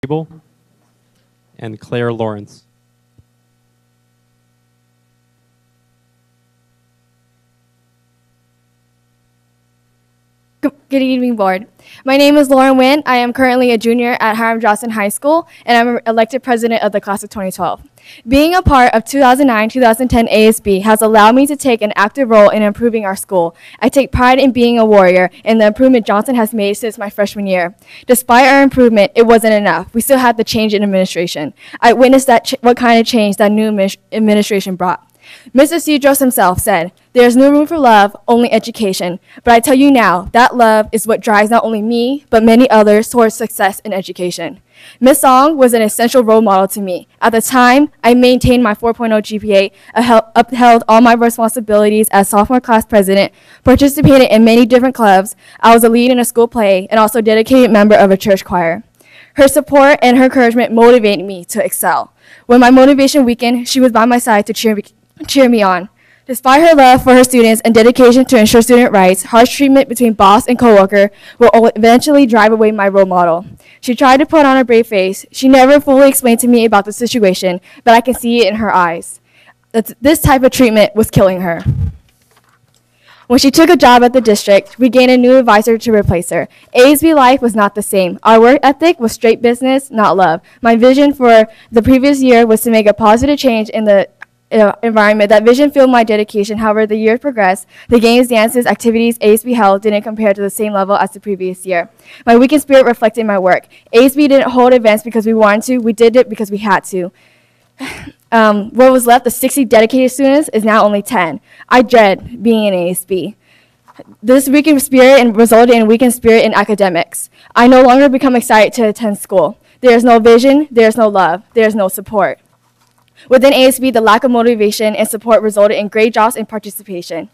Abel, and Claire Lawrence. Good evening, board. My name is Lauren Nguyen. I am currently a junior at Hiram Johnson High School, and I'm elected president of the class of 2012. Being a part of 2009-2010 ASB has allowed me to take an active role in improving our school. I take pride in being a warrior and the improvement Johnson has made since my freshman year. Despite our improvement, it wasn't enough. We still had the change in administration. I witnessed what kind of change that new administration brought. Mr. Cedros himself said, "There is no room for love, only education." But I tell you now, that love is what drives not only me, but many others towards success in education. Ms. Song was an essential role model to me. At the time, I maintained my 4.0 GPA, upheld all my responsibilities as sophomore class president, participated in many different clubs. I was a lead in a school play, and also a dedicated member of a church choir. Her support and her encouragement motivated me to excel. When my motivation weakened, she was by my side to cheer me on. Despite her love for her students and dedication to ensure student rights, harsh treatment between boss and coworker will eventually drive away my role model. She tried to put on a brave face. She never fully explained to me about the situation, but I can see it in her eyes. This type of treatment was killing her. When she took a job at the district, we gained a new advisor to replace her. ASB life was not the same. Our work ethic was straight business, not love. My vision for the previous year was to make a positive change in the environment. That vision fueled my dedication. However, the years progressed. The games, dances, activities ASB held didn't compare to the same level as the previous year. My weekend spirit reflected my work. ASB didn't hold events because we wanted to. We did it because we had to. What was left of 60 dedicated students is now only 10. I dread being in ASB. This weekend spirit resulted in weekend spirit in academics. I no longer become excited to attend school. There is no vision, there is no love, there is no support. Within ASB, the lack of motivation and support resulted in grade drops and participation.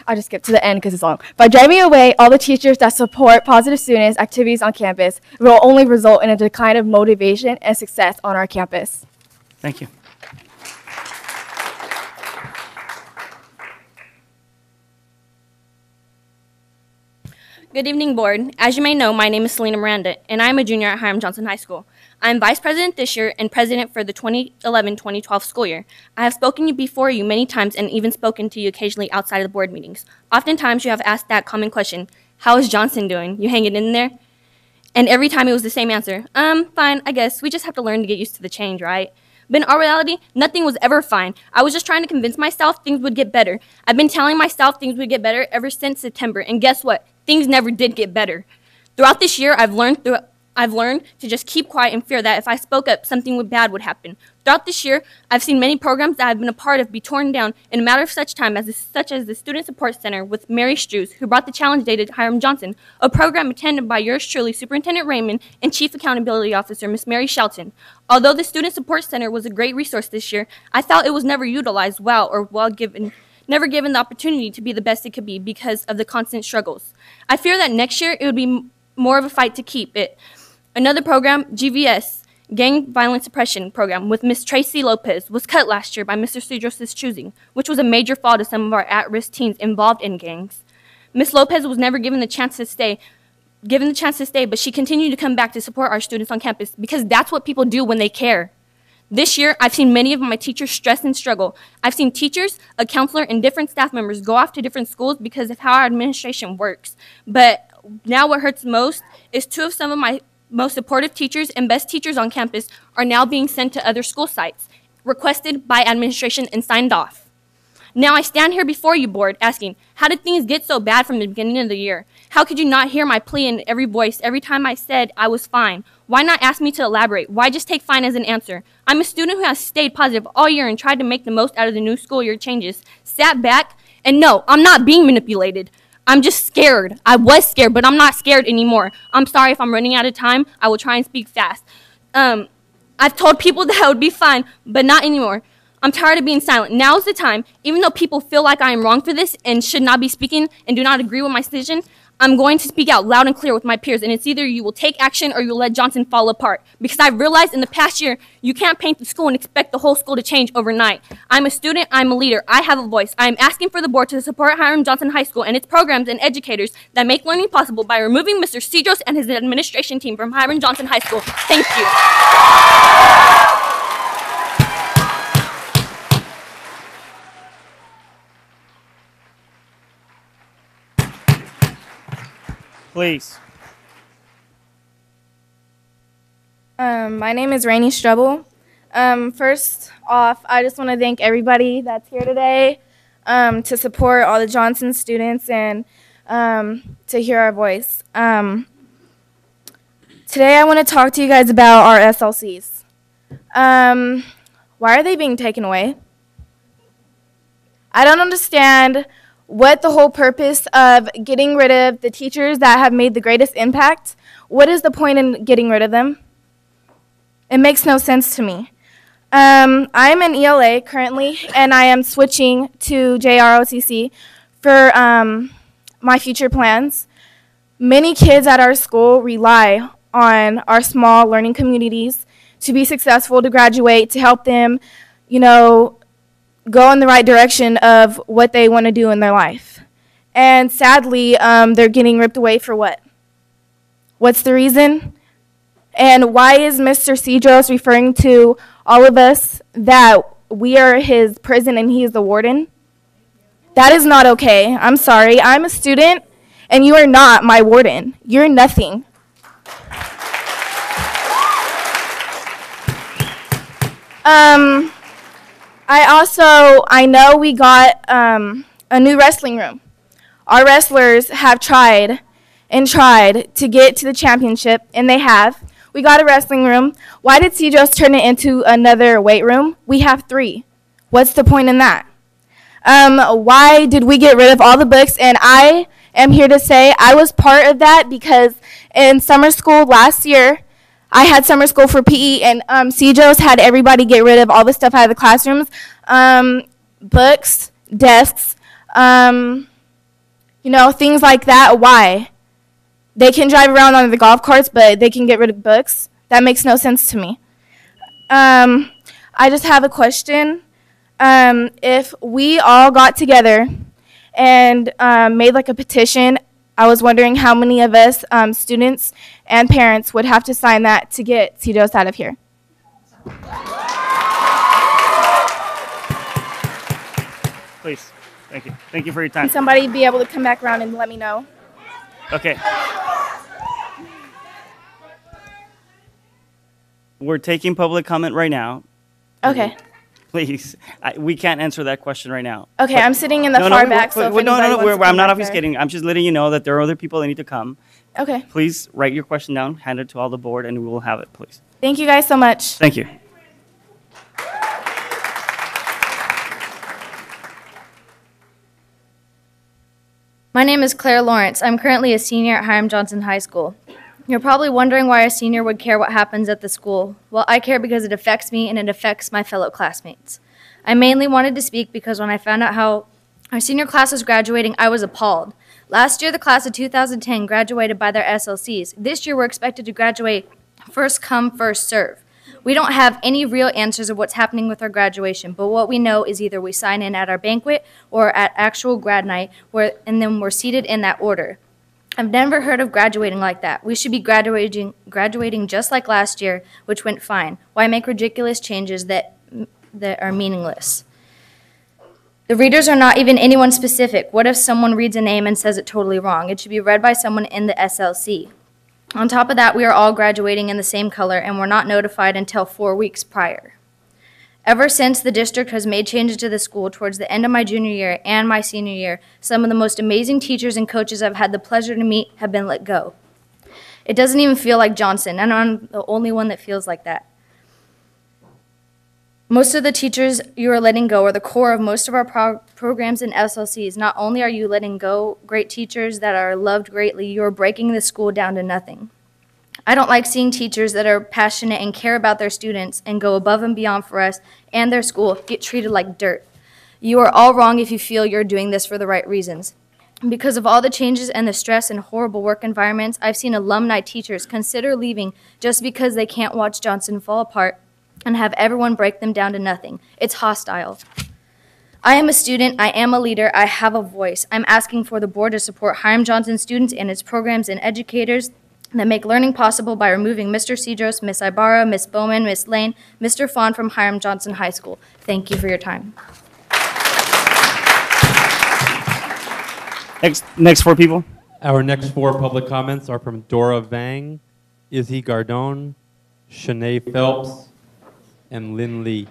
I'll just skip to the end because it's long. By driving away all the teachers that support positive students' activities on campus, it will only result in a decline of motivation and success on our campus. Thank you. Good evening, board. As you may know, my name is Selena Miranda, and I am a junior at Hiram Johnson High School. I am vice president this year and president for the 2011-2012 school year. I have spoken before you many times and even spoken to you occasionally outside of the board meetings. Oftentimes, you have asked that common question, "How is Johnson doing? You hanging in there?" And every time it was the same answer, fine, I guess. We just have to learn to get used to the change, right? But in our reality, nothing was ever fine. I was just trying to convince myself things would get better. I've been telling myself things would get better ever since September, and guess what? Things never did get better. Throughout this year, I've learned to just keep quiet and fear that if I spoke up, something bad would happen. Throughout this year, I've seen many programs that I've been a part of be torn down in a matter of such time such as the Student Support Center with Mary Strews, who brought the challenge day to Hiram Johnson, a program attended by yours truly, Superintendent Raymond, and Chief Accountability Officer, Miss Mary Shelton. Although the Student Support Center was a great resource this year, I felt it was never utilized never given the opportunity to be the best it could be because of the constant struggles. I fear that next year it would be more of a fight to keep it. Another program, GVS, Gang Violence Suppression Program, with Miss Tracy Lopez, was cut last year by Mr. Cedros' choosing, which was a major fall to some of our at-risk teens involved in gangs. Miss Lopez was never given the chance to stay, but she continued to come back to support our students on campus because that's what people do when they care. This year, I've seen many of my teachers stress and struggle. I've seen teachers, a counselor, and different staff members go off to different schools because of how our administration works. But now what hurts most is two of some of my most supportive teachers and best teachers on campus are now being sent to other school sites, requested by administration and signed off. Now I stand here before you, board, asking, how did things get so bad from the beginning of the year? How could you not hear my plea in every voice every time I said I was fine? Why not ask me to elaborate? Why just take fine as an answer? I'm a student who has stayed positive all year and tried to make the most out of the new school year changes, sat back, and no, I'm not being manipulated. I'm just scared. I was scared, but I'm not scared anymore. I'm sorry if I'm running out of time. I will try and speak fast. I've told people that I would be fine, but not anymore. I'm tired of being silent. Now's the time. Even though people feel like I am wrong for this and should not be speaking and do not agree with my decision, I'm going to speak out loud and clear with my peers, and it's either you will take action or you'll let Johnson fall apart. Because I've realized in the past year, you can't paint the school and expect the whole school to change overnight. I'm a student, I'm a leader, I have a voice. I'm asking for the board to support Hiram Johnson High School and its programs and educators that make learning possible by removing Mr. Cedros and his administration team from Hiram Johnson High School. Thank you. Please. My name is Rainey Strubble. First off, I just want to thank everybody that's here today to support all the Johnson students and to hear our voice. Today I want to talk to you guys about our SLCs. Why are they being taken away? I don't understand what the whole purpose of getting rid of the teachers that have made the greatest impact. What is the point in getting rid of them? It makes no sense to me. I'm in ELA currently, and I am switching to JROTC for my future plans. Many kids at our school rely on our small learning communities to be successful, to graduate, to help them, go in the right direction of what they want to do in their life. And sadly, they're getting ripped away for what? What's the reason? And why is Mr. Cedros referring to all of us that we are his prison and he is the warden? That is not okay. I'm sorry. I'm a student, and you are not my warden. You're nothing. I know we got a new wrestling room. Our wrestlers have tried and tried to get to the championship, and they have. We got a wrestling room. Why did Cedros turn it into another weight room? We have 3. What's the point in that? Why did we get rid of all the books? And I am here to say I was part of that because in summer school last year, I had summer school for PE, and Cedros had everybody get rid of all the stuff out of the classrooms, books, desks, things like that. Why? They can drive around on the golf carts, but they can get rid of books. That makes no sense to me. I just have a question. If we all got together and made like a petition, I was wondering how many of us students and parents would have to sign that to get Cedros out of here. Please. Thank you. Thank you for your time. Can somebody be able to come back around and let me know? Okay. We're taking public comment right now. Okay. Please. We can't answer that question right now. Okay, I'm sitting in the far back, so if anybody wants to come I'm not back there. obfuscating. I'm just letting you know that there are other people that need to come. Okay. Please write your question down, hand it to all the board, and we will have it, please. Thank you guys so much. Thank you. My name is Claire Lawrence. I'm currently a senior at Hiram Johnson High School. You're probably wondering why a senior would care what happens at the school. Well, I care because it affects me and it affects my fellow classmates. I mainly wanted to speak because when I found out how our senior class was graduating, I was appalled. Last year, the class of 2010 graduated by their SLCs. This year, we're expected to graduate first come, first serve. We don't have any real answers of what's happening with our graduation, but what we know is either we sign in at our banquet or at actual grad night, and then we're seated in that order. I've never heard of graduating like that. We should be graduating just like last year, which went fine. Why make ridiculous changes that are meaningless? The readers are not even anyone specific. What if someone reads a name and says it totally wrong? It should be read by someone in the SLC. On top of that, we are all graduating in the same color, and we're not notified until 4 weeks prior. Ever since the district has made changes to the school towards the end of my junior year and my senior year, some of the most amazing teachers and coaches I've had the pleasure to meet have been let go. It doesn't even feel like Johnson, and I'm the only one that feels like that. Most of the teachers you are letting go are the core of most of our programs and SLCs. Not only are you letting go great teachers that are loved greatly, you are breaking the school down to nothing. I don't like seeing teachers that are passionate and care about their students and go above and beyond for us and their school get treated like dirt. You are all wrong if you feel you're doing this for the right reasons. Because of all the changes and the stress and horrible work environments, I've seen alumni teachers consider leaving just because they can't watch Johnson fall apart and have everyone break them down to nothing. It's hostile. I am a student, I am a leader, I have a voice. I'm asking for the board to support Hiram Johnson students and its programs and educators that make learning possible by removing Mr. Cedros, Ms. Ibarra, Ms. Bowman, Ms. Lane, Mr. Fawn from Hiram Johnson High School. Thank you for your time. Next four people. Our next four public comments are from Dora Vang, Izzy Gardone, Shanae Phelps, and Lynn Lee.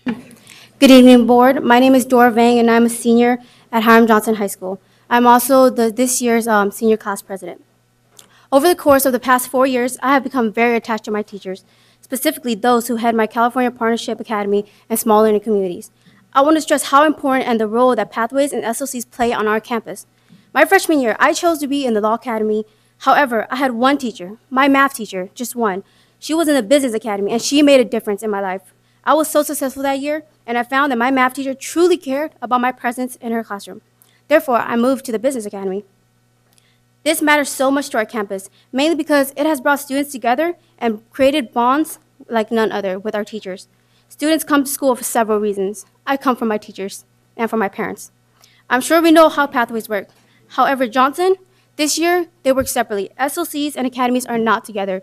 Good evening, board. My name is Dora Vang, and I'm a senior at Hiram Johnson High School. I'm also this year's senior class president. Over the course of the past 4 years, I have become very attached to my teachers, specifically those who head my California Partnership Academy and small learning communities. I want to stress how important and the role that pathways and SOCs play on our campus. My freshman year, I chose to be in the Law Academy. However, I had one teacher, my math teacher, just one. She was in the Business Academy, and she made a difference in my life. I was so successful that year, and I found that my math teacher truly cared about my presence in her classroom. Therefore, I moved to the Business Academy. This matters so much to our campus, mainly because it has brought students together and created bonds like none other with our teachers. Students come to school for several reasons. I come from my teachers and from my parents. I'm sure we know how pathways work. However, Johnson, this year, they work separately. SLCs and academies are not together.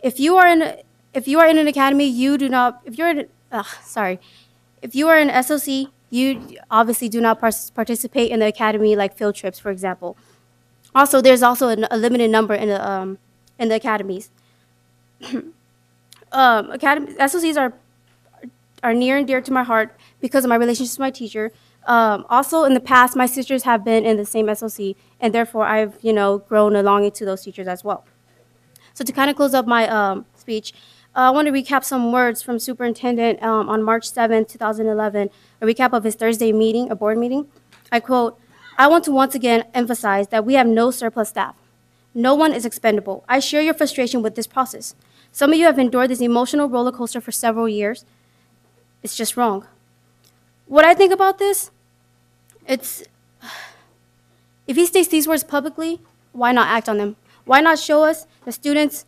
If you are in an academy, if you are an SOC, you obviously do not participate in the academy, like field trips, for example. Also, there's also a limited number in the academies. SOCs are near and dear to my heart because of my relationship with my teacher. Also, in the past, my sisters have been in the same SOC, and therefore I've grown along into those teachers as well. So to kind of close up my speech, I want to recap some words from Superintendent on March 7, 2011, a recap of his Thursday meeting, a board meeting. I quote, "I want to once again emphasize that we have no surplus staff. No one is expendable. I share your frustration with this process. Some of you have endured this emotional roller coaster for several years. It's just wrong." What I think about this, if he states these words publicly, why not act on them? Why not show us, the students,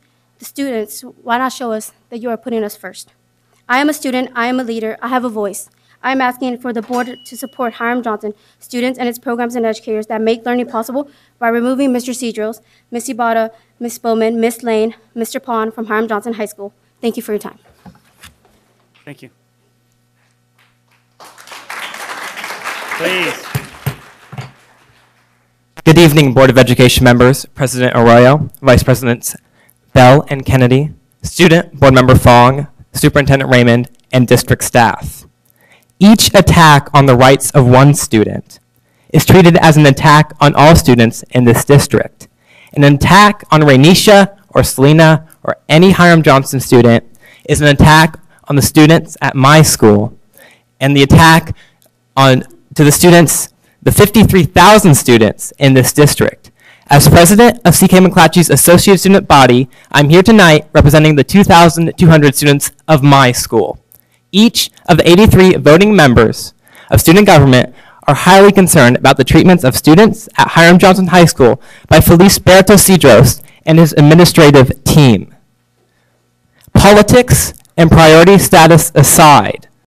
why not show us that you are putting us first? I am a student, I am a leader, I have a voice. I am asking for the board to support Hiram Johnson students and its programs and educators that make learning possible by removing Mr. Cedros, Ms. Ibarra, Ms. Bowman, Ms. Lane, Mr. Pond from Hiram Johnson High School. Thank you for your time. Thank you. Please. Good evening, Board of Education members, President Arroyo, Vice Presidents Bell and Kennedy, Student Board Member Fong, Superintendent Raymond, and district staff. Each attack on the rights of one student is treated as an attack on all students in this district. An attack on Rainisha or Selena or any Hiram Johnson student is an attack on the students at my school, and the attack to the students, the 53,000 students in this district. As president of CK McClatchy's associate student body, I'm here tonight representing the 2,200 students of my school. Each of the 83 voting members of student government are highly concerned about the treatments of students at Hiram Johnson High School by Felice Berto Cedros and his administrative team. Politics and priority status aside,